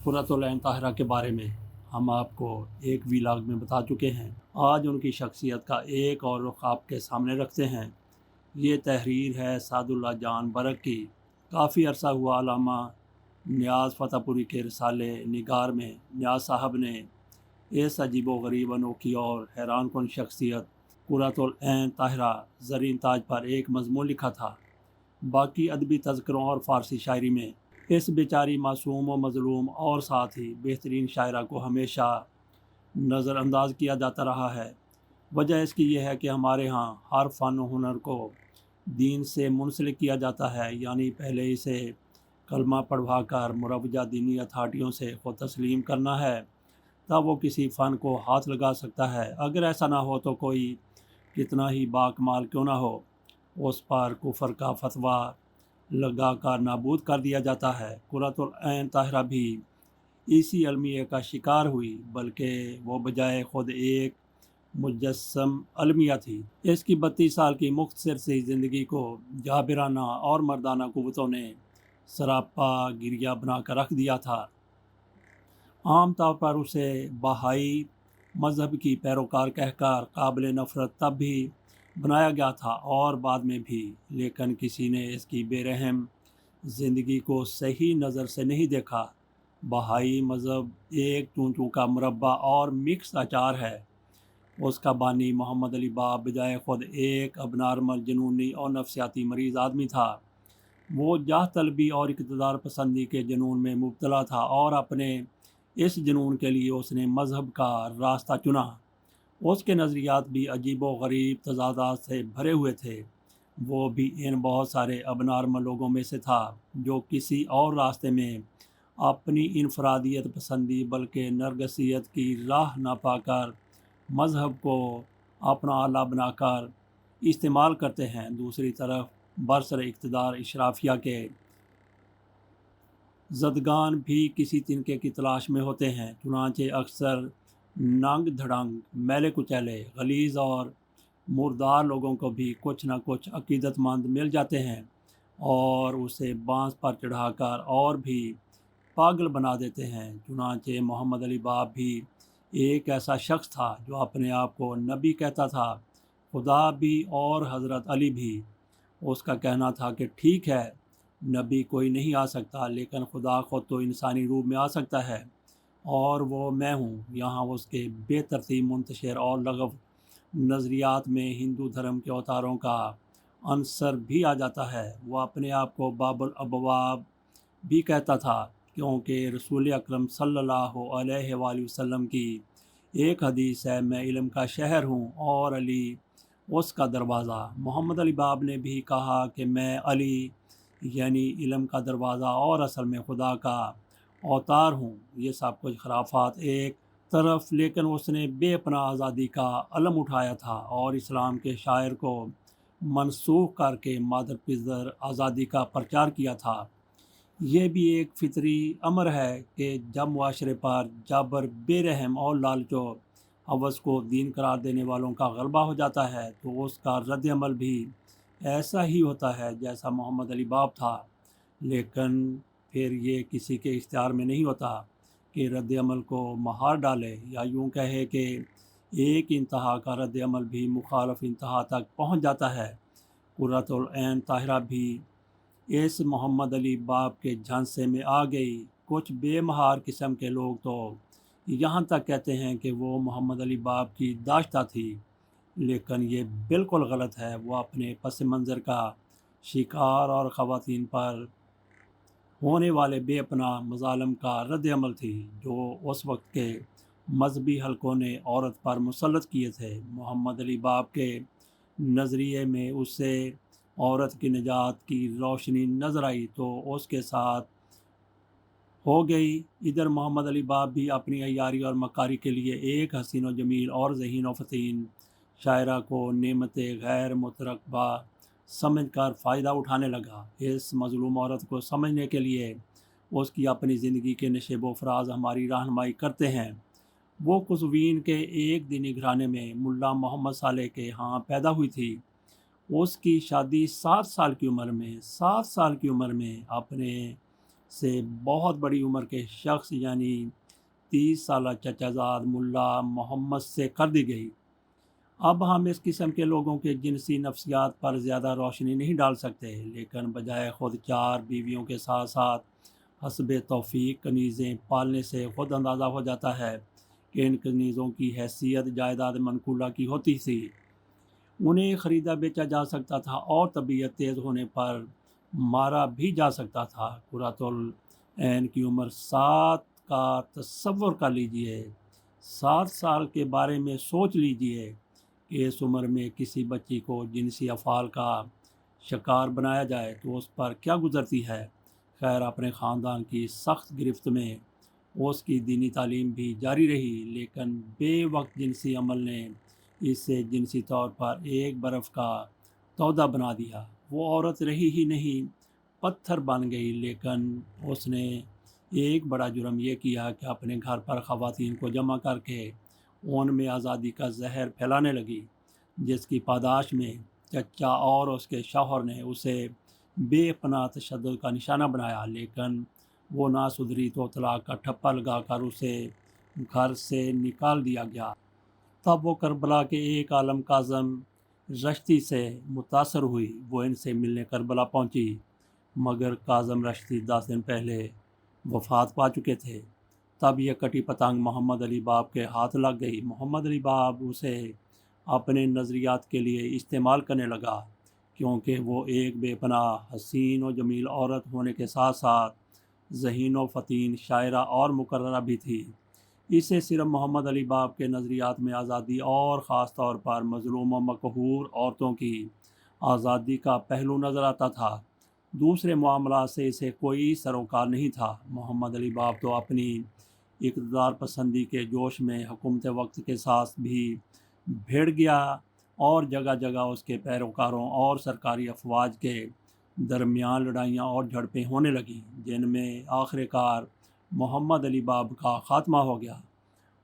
قرۃ العین طاہرہ کے بارے میں ہم آپ کو ایک ویلاگ میں بتا چکے ہیں۔ آج ان کی شخصیت کا ایک اور رخ آپ کے سامنے رکھتے ہیں۔ یہ تحریر ہے سعد اللہ جان برق کی۔ کافی عرصہ ہوا علامہ نیاز فتح پوری کے رسالے نگار میں نیاز صاحب نے اس عجیب و غریب انوکھی اور حیران کن شخصیت قرۃ العین طاہرہ زرین تاج پر ایک مضمون لکھا تھا۔ باقی ادبی تذکروں اور فارسی شاعری میں اس بیچاری معصوم و مظلوم اور ساتھ ہی بہترین شاعرہ کو ہمیشہ نظر انداز کیا جاتا رہا ہے۔ وجہ اس کی یہ ہے کہ ہمارے ہاں ہر فن و ہنر کو دین سے منسلک کیا جاتا ہے، یعنی پہلے اسے کلمہ پڑھوا کر مروجہ دینی اتھارٹیوں سے خود تسلیم کرنا ہے، تب وہ کسی فن کو ہاتھ لگا سکتا ہے۔ اگر ایسا نہ ہو تو کوئی کتنا ہی باکمال کیوں نہ ہو، اس پر کفر کا فتویٰ لگا کر نابود کر دیا جاتا ہے۔ قرۃ العین طاہرہ بھی اسی المیہ کا شکار ہوئی، بلکہ وہ بجائے خود ایک مجسم المیہ تھی۔ اس کی 32 سال کی مختصر سی زندگی کو جابرانہ اور مردانہ قوتوں نے سراپا گریہ بنا کر رکھ دیا تھا۔ عام طور پر اسے بہائی مذہب کی پیروکار کہہ کر قابل نفرت تب بھی بنایا گیا تھا اور بعد میں بھی، لیکن کسی نے اس کی بے رحم زندگی کو صحیح نظر سے نہیں دیکھا۔ بہائی مذہب ایک چون چون کا مربع اور مکس اچار ہے۔ اس کا بانی محمد علی باب بجائے خود ایک اب نارمل جنونی اور نفسیاتی مریض آدمی تھا۔ وہ جاہ طلبی اور اقتدار پسندی کے جنون میں مبتلا تھا اور اپنے اس جنون کے لیے اس نے مذہب کا راستہ چنا۔ اس کے نظریات بھی عجیب و غریب تضادات سے بھرے ہوئے تھے۔ وہ بھی ان بہت سارے اب نارمل لوگوں میں سے تھا جو کسی اور راستے میں اپنی انفرادیت پسندی بلکہ نرگسیت کی راہ نہ پا کر مذہب کو اپنا آلہ بنا کر استعمال کرتے ہیں۔ دوسری طرف برسر اقتدار اشرافیہ کے زدگان بھی کسی تنکے کی تلاش میں ہوتے ہیں، چنانچہ اکثر ننگ دھڑنگ، میلے کچیلے، غلیظ اور مردار لوگوں کو بھی کچھ نہ کچھ عقیدت مند مل جاتے ہیں اور اسے بانس پر چڑھا کر اور بھی پاگل بنا دیتے ہیں۔ چنانچہ محمد علی باب بھی ایک ایسا شخص تھا جو اپنے آپ کو نبی کہتا تھا، خدا بھی اور حضرت علی بھی۔ اس کا کہنا تھا کہ ٹھیک ہے، نبی کوئی نہیں آ سکتا، لیکن خدا خود تو انسانی روپ میں آ سکتا ہے اور وہ میں ہوں۔ یہاں اس کے بے ترتیب منتشر اور لغو نظریات میں ہندو دھرم کے اوتاروں کا عنصر بھی آ جاتا ہے۔ وہ اپنے آپ کو باب الابواب بھی کہتا تھا، کیونکہ رسول اکرم صلی اللہ علیہ وآلہ وسلم کی ایک حدیث ہے، میں علم کا شہر ہوں اور علی اس کا دروازہ۔ محمد علی باب نے بھی کہا کہ میں علی یعنی علم کا دروازہ اور اصل میں خدا کا اوتار ہوں۔ یہ سب کچھ خرافات ایک طرف، لیکن اس نے بے پناہ آزادی کا علم اٹھایا تھا اور اسلام کے شاعر کو منسوخ کر کے مادر پدر آزادی کا پرچار کیا تھا۔ یہ بھی ایک فطری امر ہے کہ جب معاشرے پر جبر، بے رحم اور لالچ و ہوس کو دین قرار دینے والوں کا غلبہ ہو جاتا ہے تو اس کا رد عمل بھی ایسا ہی ہوتا ہے جیسا محمد علی باب تھا، لیکن پھر یہ کسی کے اختیار میں نہیں ہوتا کہ رد عمل کو مہار ڈالے، یا یوں کہے کہ ایک انتہا کا رد عمل بھی مخالف انتہا تک پہنچ جاتا ہے۔ قرۃ العین طاہرہ بھی اس محمد علی باب کے جھانسے میں آ گئی۔ کچھ بے مہار قسم کے لوگ تو یہاں تک کہتے ہیں کہ وہ محمد علی باب کی داشتہ تھی، لیکن یہ بالکل غلط ہے۔ وہ اپنے پس منظر کا شکار اور خواتین پر ہونے والے بے پناہ مظالم کا رد عمل تھی جو اس وقت کے مذہبی حلقوں نے عورت پر مسلط کیے تھے۔ محمد علی باب کے نظریے میں اسے عورت کی نجات کی روشنی نظر آئی تو اس کے ساتھ ہو گئی۔ ادھر محمد علی باب بھی اپنی عیاری اور مکاری کے لیے ایک حسین و جمیل اور ذہین و فطین شاعرہ کو نعمت غیر مترقبہ سمجھ کر فائدہ اٹھانے لگا۔ اس مظلوم عورت کو سمجھنے کے لیے اس کی اپنی زندگی کے نشیب و فراز ہماری رہنمائی کرتے ہیں۔ وہ قزوین کے ایک دینی گھرانے میں ملا محمد صالح کے ہاں پیدا ہوئی تھی۔ اس کی شادی 7 سال کی عمر میں اپنے سے بہت بڑی عمر کے شخص یعنی 30 سالہ چچا زاد ملا محمد سے کر دی گئی۔ اب ہم اس قسم کے لوگوں کے جنسی نفسیات پر زیادہ روشنی نہیں ڈال سکتے، لیکن بجائے خود 4 بیویوں کے ساتھ ساتھ حسب توفیق کنیزیں پالنے سے خود اندازہ ہو جاتا ہے کہ ان کنیزوں کی حیثیت جائیداد منقولہ کی ہوتی تھی۔ انہیں خریدا بیچا جا سکتا تھا اور طبیعت تیز ہونے پر مارا بھی جا سکتا تھا۔ قرۃ العین کی عمر 7 کا تصور کر لیجئے۔ 7 سال کے بارے میں سوچ لیجئے کہ اس عمر میں کسی بچی کو جنسی افعال کا شکار بنایا جائے تو اس پر کیا گزرتی ہے۔ خیر، اپنے خاندان کی سخت گرفت میں اس کی دینی تعلیم بھی جاری رہی، لیکن بے وقت جنسی عمل نے اسے جنسی طور پر ایک برف کا تودہ بنا دیا۔ وہ عورت رہی ہی نہیں، پتھر بن گئی۔ لیکن اس نے ایک بڑا جرم یہ کیا کہ اپنے گھر پر خواتین کو جمع کر کے ان میں آزادی کا زہر پھیلانے لگی، جس کی پاداش میں چچا اور اس کے شوہر نے اسے بے پناہ تشدد کا نشانہ بنایا۔ لیکن وہ نہ سدھری تو طلاق کا ٹھپا لگا کر اسے گھر سے نکال دیا گیا۔ تب وہ کربلا کے ایک عالم کاظم رشتی سے متاثر ہوئی۔ وہ ان سے ملنے کربلا پہنچی، مگر کاظم رشتی 10 دن پہلے وفات پا چکے تھے۔ تب یہ کٹی پتنگ محمد علی باب کے ہاتھ لگ گئی۔ محمد علی باب اسے اپنے نظریات کے لیے استعمال کرنے لگا، کیونکہ وہ ایک بے پناہ حسین و جمیل عورت ہونے کے ساتھ ساتھ ذہین و فطین شاعرہ اور مقررہ بھی تھی۔ اسے صرف محمد علی باب کے نظریات میں آزادی اور خاص طور پر مظلوم و مقہور عورتوں کی آزادی کا پہلو نظر آتا تھا۔ دوسرے معاملات سے اسے کوئی سروکار نہیں تھا۔ محمد علی باب تو اپنی اقتدار پسندی کے جوش میں حکومت وقت کے ساتھ بھی بھیڑ گیا اور جگہ جگہ اس کے پیروکاروں اور سرکاری افواج کے درمیان لڑائیاں اور جھڑپیں ہونے لگیں، جن میں آخر کار محمد علی باب کا خاتمہ ہو گیا۔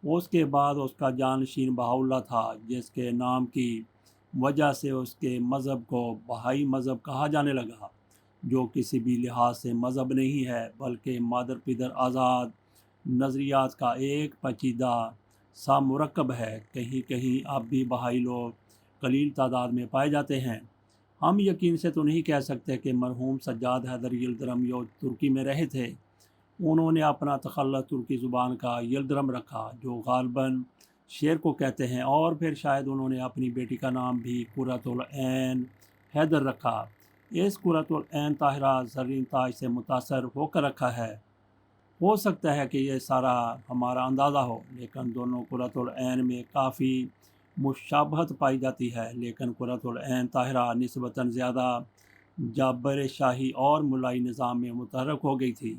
اس کے بعد اس کا جانشین بہاؤاللہ تھا، جس کے نام کی وجہ سے اس کے مذہب کو بہائی مذہب کہا جانے لگا، جو کسی بھی لحاظ سے مذہب نہیں ہے بلکہ مادر پدر آزاد نظریات کا ایک پیچیدہ سا مرکب ہے۔ کہیں کہیں اب بھی بہائی لوگ قلیل تعداد میں پائے جاتے ہیں۔ ہم یقین سے تو نہیں کہہ سکتے کہ مرحوم سجاد حیدر یلدرم جو ترکی میں رہے تھے، انہوں نے اپنا تخلص ترکی زبان کا یلدرم رکھا، جو غالباً شیر کو کہتے ہیں، اور پھر شاید انہوں نے اپنی بیٹی کا نام بھی قرۃ العین حیدر رکھا۔ اس قرۃ العین طاہرہ زرین تاج سے متاثر ہو کر رکھا ہے۔ ہو سکتا ہے کہ یہ سارا ہمارا اندازہ ہو، لیکن دونوں قرۃ العین میں کافی مشابہت پائی جاتی ہے۔ لیکن قرۃ العین طاہرہ نسبتاً زیادہ جابر شاہی اور ملائی نظام میں متحرک ہو گئی تھی۔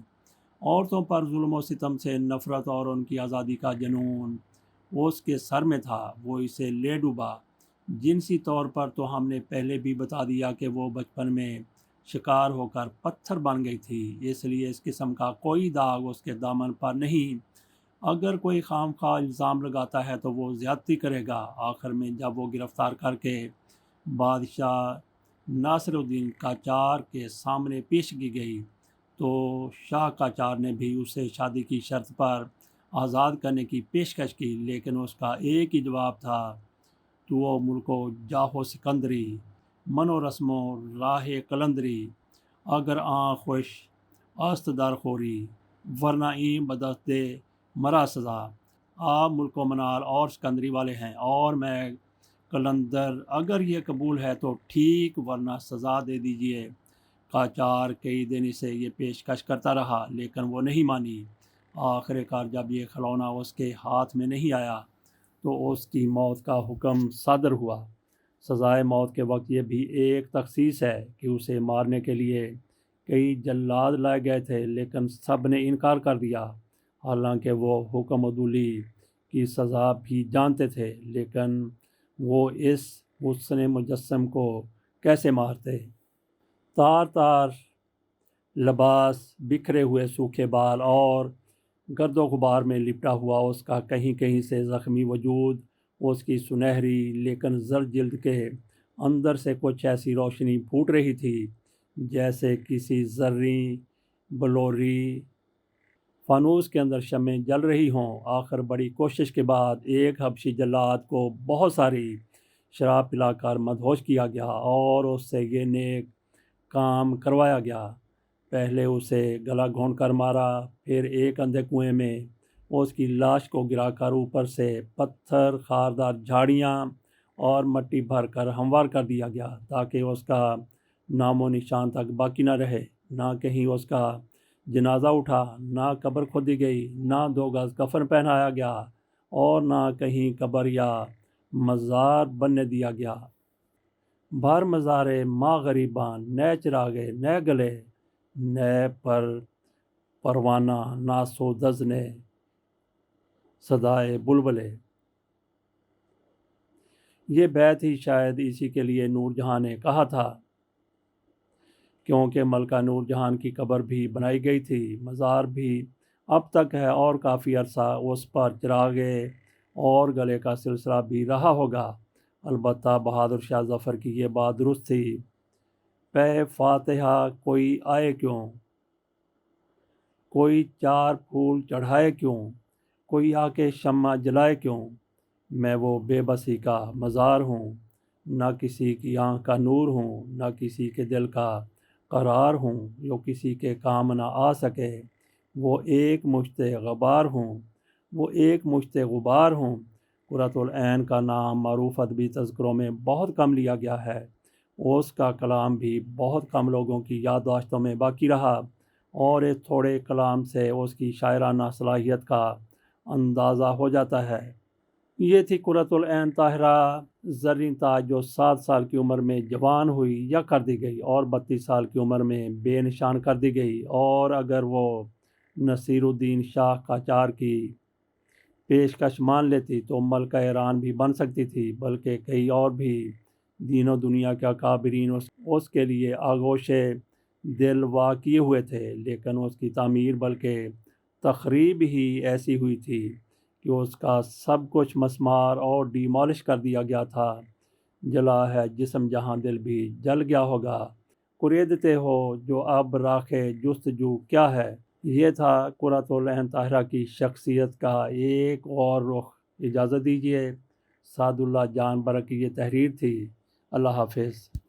عورتوں پر ظلم و ستم سے نفرت اور ان کی آزادی کا جنون اس کے سر میں تھا۔ وہ اسے لے ڈوبا۔ جنسی طور پر تو ہم نے پہلے بھی بتا دیا کہ وہ بچپن میں شکار ہو کر پتھر بن گئی تھی، اس لیے اس قسم کا کوئی داغ اس کے دامن پر نہیں۔ اگر کوئی خام خواہ الزام لگاتا ہے تو وہ زیادتی کرے گا۔ آخر میں جب وہ گرفتار کر کے بادشاہ ناصر الدین قاجار کے سامنے پیش کی گئی تو شاہ قاجار نے بھی اسے شادی کی شرط پر آزاد کرنے کی پیشکش کی، لیکن اس کا ایک ہی جواب تھا: تو ملکو جاہو سکندری، منو رسمو راہ قلندری، اگر آنکھ خوش است در خوری، ورنہ این بدست دے مرا سزا۔ آپ ملک و منال اور سکندری والے ہیں اور میں قلندر، اگر یہ قبول ہے تو ٹھیک، ورنہ سزا دے دیجئے۔ قاجار کئی دن اسے یہ پیشکش کرتا رہا، لیکن وہ نہیں مانی۔ آخر کار جب یہ کھلونا اس کے ہاتھ میں نہیں آیا تو اس کی موت کا حکم صادر ہوا۔ سزائے موت کے وقت یہ بھی ایک تخصیص ہے کہ اسے مارنے کے لیے کئی جلاد لائے گئے تھے، لیکن سب نے انکار کر دیا، حالانکہ وہ حکم عدولی کی سزا بھی جانتے تھے۔ لیکن وہ اس حسن مجسم کو کیسے مارتے؟ تار تار لباس، بکھرے ہوئے سوکھے بال اور گرد و غبار میں لپٹا ہوا اس کا کہیں کہیں سے زخمی وجود، اس کی سنہری لیکن زرد جلد کے اندر سے کچھ ایسی روشنی پھوٹ رہی تھی جیسے کسی زرعی بلوری فانوس کے اندر شمعیں جل رہی ہوں۔ آخر بڑی کوشش کے بعد ایک حبشی جلاد کو بہت ساری شراب پلا کر مدہوش کیا گیا اور اس سے یہ نیک کام کروایا گیا۔ پہلے اسے گلا گھونٹ کر مارا، پھر ایک اندھے کنویں میں اس کی لاش کو گرا کر اوپر سے پتھر، خاردار جھاڑیاں اور مٹی بھر کر ہموار کر دیا گیا تاکہ اس کا نام و نشان تک باقی نہ رہے۔ نہ کہیں اس کا جنازہ اٹھا، نہ قبر کھودی گئی، نہ 2 گز کفن پہنایا گیا اور نہ کہیں قبر یا مزار بننے دیا گیا۔ بھر مزارے ماں غریباں، نئے چراغے نئے گلے، نئے پروانہ ناسودز نے صدائے بلبلے۔ یہ بیت ہی شاید اسی کے لیے نور جہاں نے کہا تھا، کیونکہ ملکہ نور جہان کی قبر بھی بنائی گئی تھی۔ مزار بھی اب تک ہے اور کافی عرصہ اس پر چراغے اور گلے کا سلسلہ بھی رہا ہوگا۔ البتہ بہادر شاہ ظفر کی یہ بات درست تھی، پہ فاتحہ کوئی آئے کیوں، کوئی 4 پھول چڑھائے کیوں، کوئی آ کے شمع جلائے کیوں۔ میں وہ بے بسی کا مزار ہوں، نہ کسی کی آنکھ کا نور ہوں، نہ کسی کے دل کا قرار ہوں، جو کسی کے کام نہ آ سکے۔ وہ ایک مشت غبار ہوں، وہ ایک مشت غبار ہوں۔ قرۃ العین کا نام معروف ادبی تذکروں میں بہت کم لیا گیا ہے۔ اس کا کلام بھی بہت کم لوگوں کی یادداشتوں میں باقی رہا، اور اس تھوڑے کلام سے اس کی شاعرانہ صلاحیت کا اندازہ ہو جاتا ہے۔ یہ تھی قرۃ العین طاہرہ زرین تاج، جو 7 سال کی عمر میں جوان ہوئی یا کر دی گئی اور 32 سال کی عمر میں بے نشان کر دی گئی۔ اور اگر وہ نصیر الدین شاہ قاجار کی پیشکش مان لیتی تو ملکہ ایران بھی بن سکتی تھی، بلکہ کئی اور بھی دین و دنیا کے اکابرین اس کے لیے آغوش دل وا کیے ہوئے تھے، لیکن اس کی تعمیر بلکہ تخریب ہی ایسی ہوئی تھی کہ اس کا سب کچھ مسمار اور ڈیمالش کر دیا گیا تھا۔ جلا ہے جسم جہاں دل بھی جل گیا ہوگا، قریدتے ہو جو اب راکھے جستجو کیا ہے۔ یہ تھا قرۃ العین طاہرہ کی شخصیت کا ایک اور رخ۔ اجازت دیجیے، سعد اللہ جان برق کی یہ تحریر تھی۔ اللہ حافظ۔